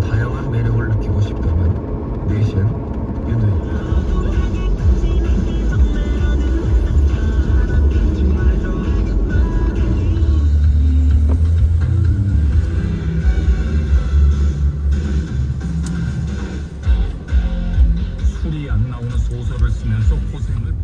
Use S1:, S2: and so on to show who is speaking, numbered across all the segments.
S1: 다양한 매력을 느끼고 싶다면 내신 유는
S2: 술이 안 나오는 소설을 쓰면서 고생을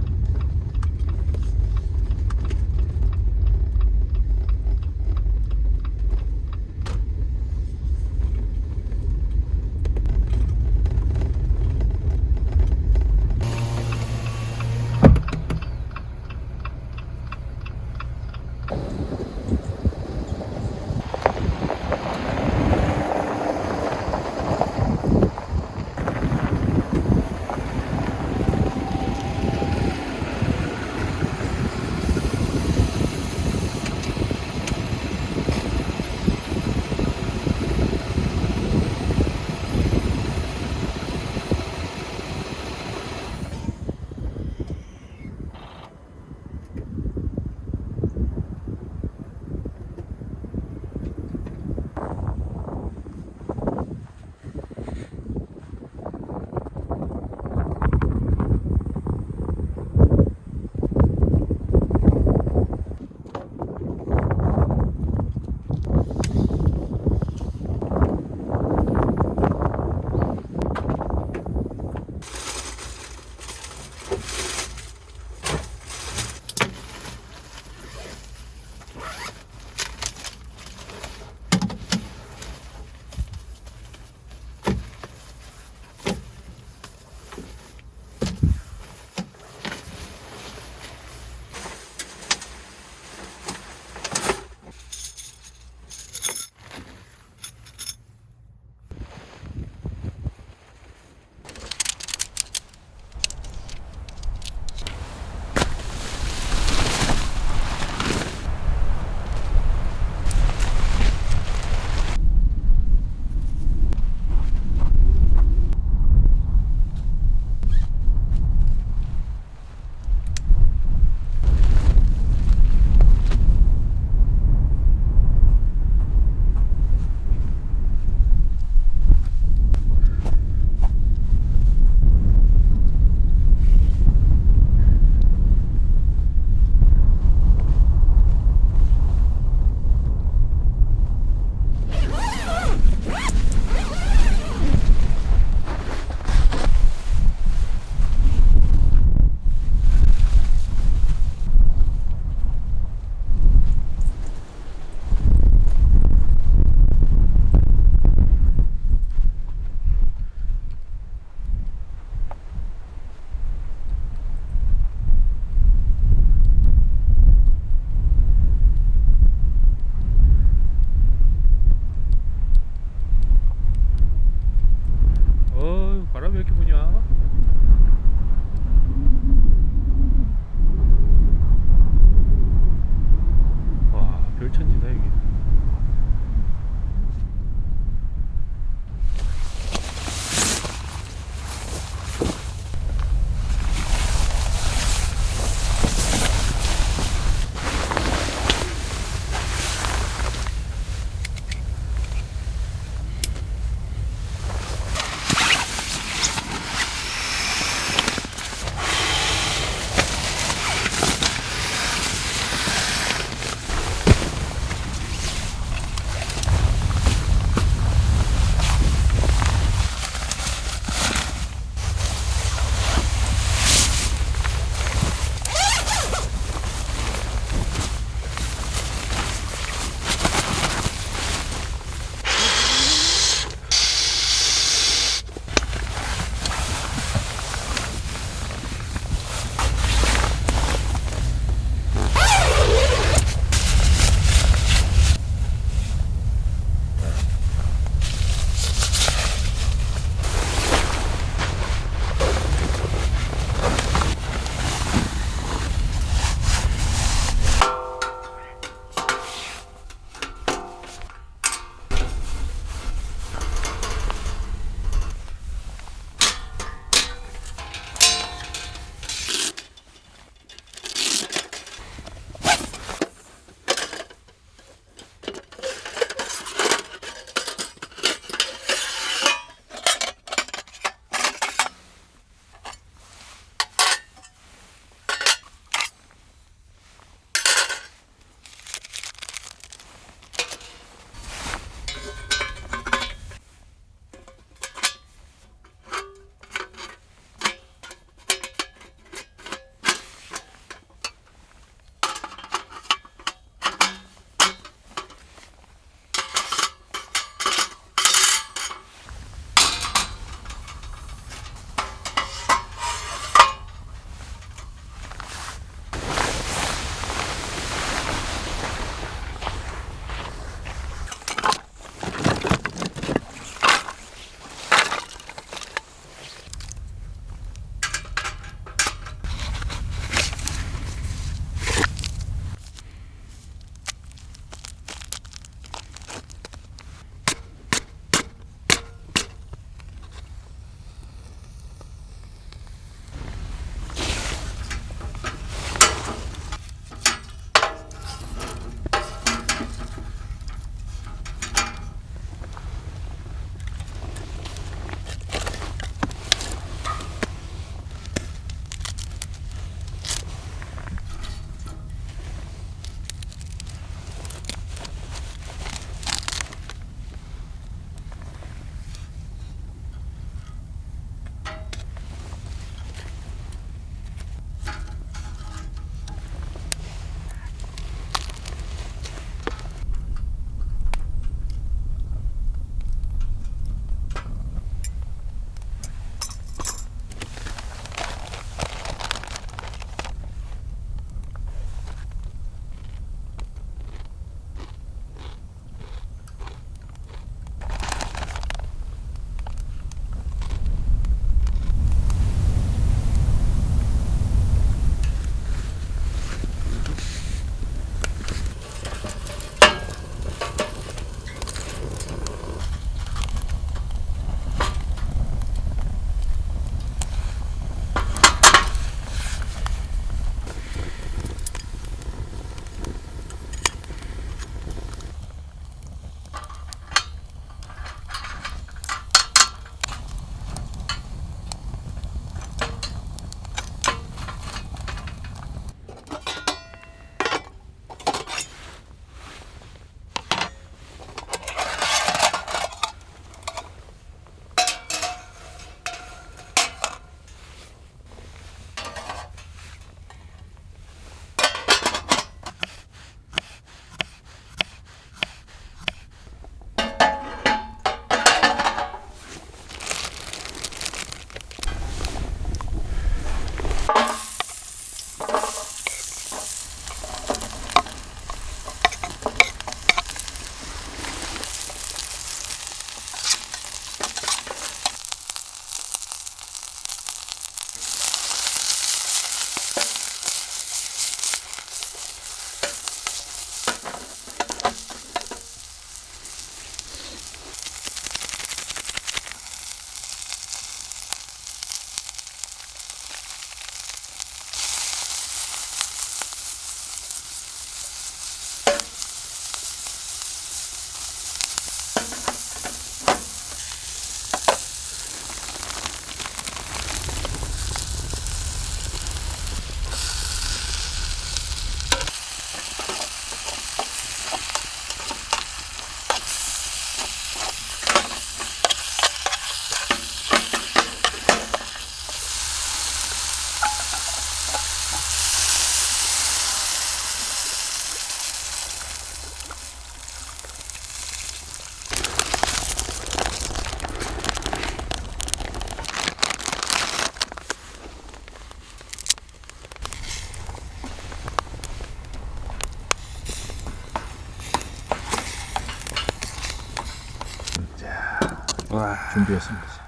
S3: 준비했습니다.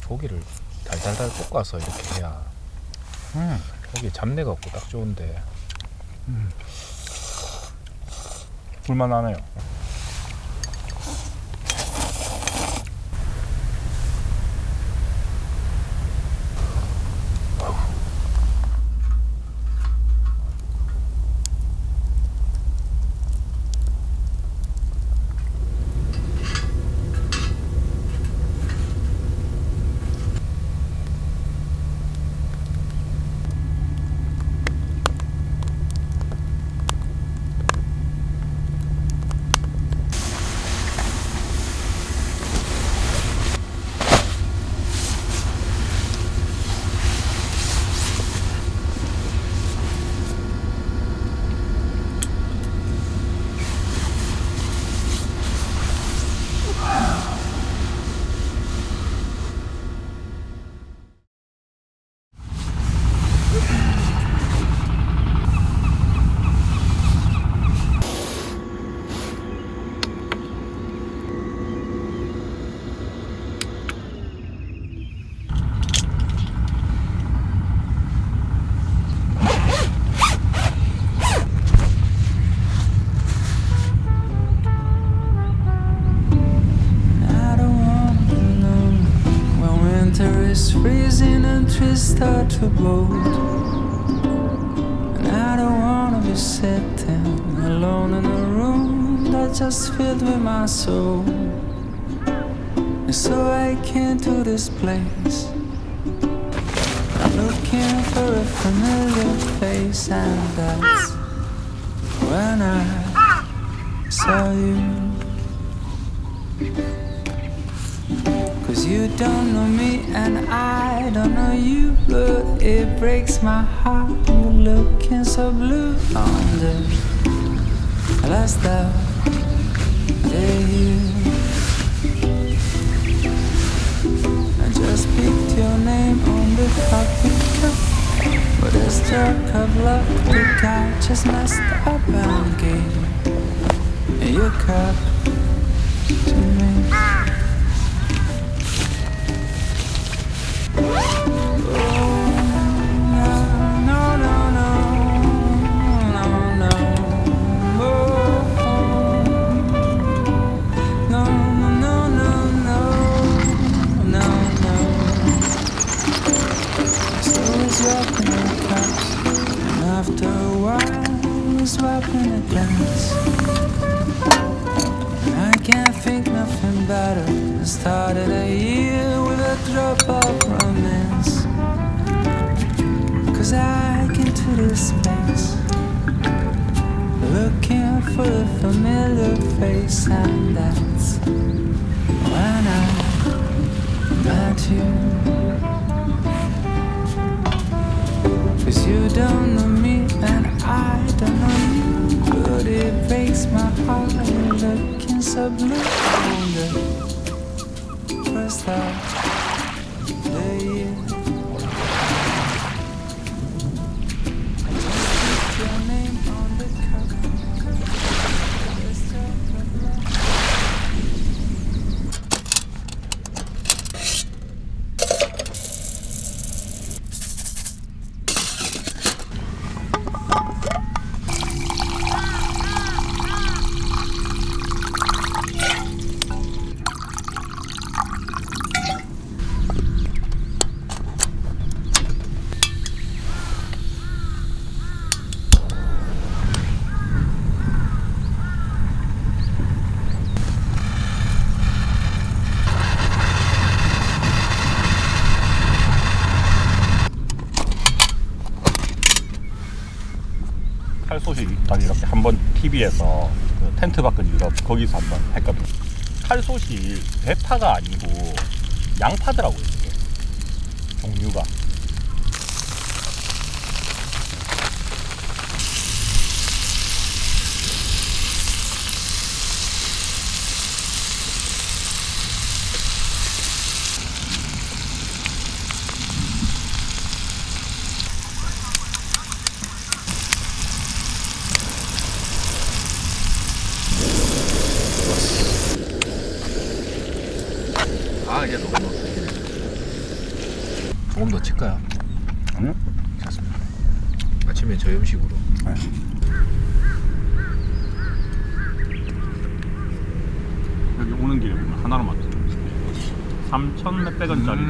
S3: 고기를 달달달 볶아서 이렇게 해야 고기 잡내가 없고 딱 좋은데 불만하네요.
S4: Freezing and trees start to blow, and I don't wanna be sitting alone in a room that's just filled with my soul. And so I came to this place, looking for a familiar face, and that's when I saw you. 'Cause you don't know me and I don't know you, but it breaks my heart. You're looking so blue on the last day here. I just picked your name on the coffee cup, but a stroke of luck, the guy just messed up and gave your cup to me. After a while, we're swapping a glance. I can't think nothing better. I started a year with a drop of romance. 'Cause I came to this place looking for a familiar face, and that's when I met you. 'Cause you don't know me and I don't know you, but it breaks my heart. You're looking so blue on the first of the year. Just put your name on the cover. Let's talk about
S3: 칼솥이 딱 이렇게 한번 TV에서 그 텐트 밖은 유럽 거기서 한번 했거든요. 칼솥이 대파가 아니고 양파더라고요, 이게 종류가.
S1: 조금 더 칠까요?
S3: 아니요?
S1: 좋습니다. 아침에 저희 음식으로.
S3: 네. 여기 오는 길에 보면 하나로 맞죠. 3,000 몇백 원짜리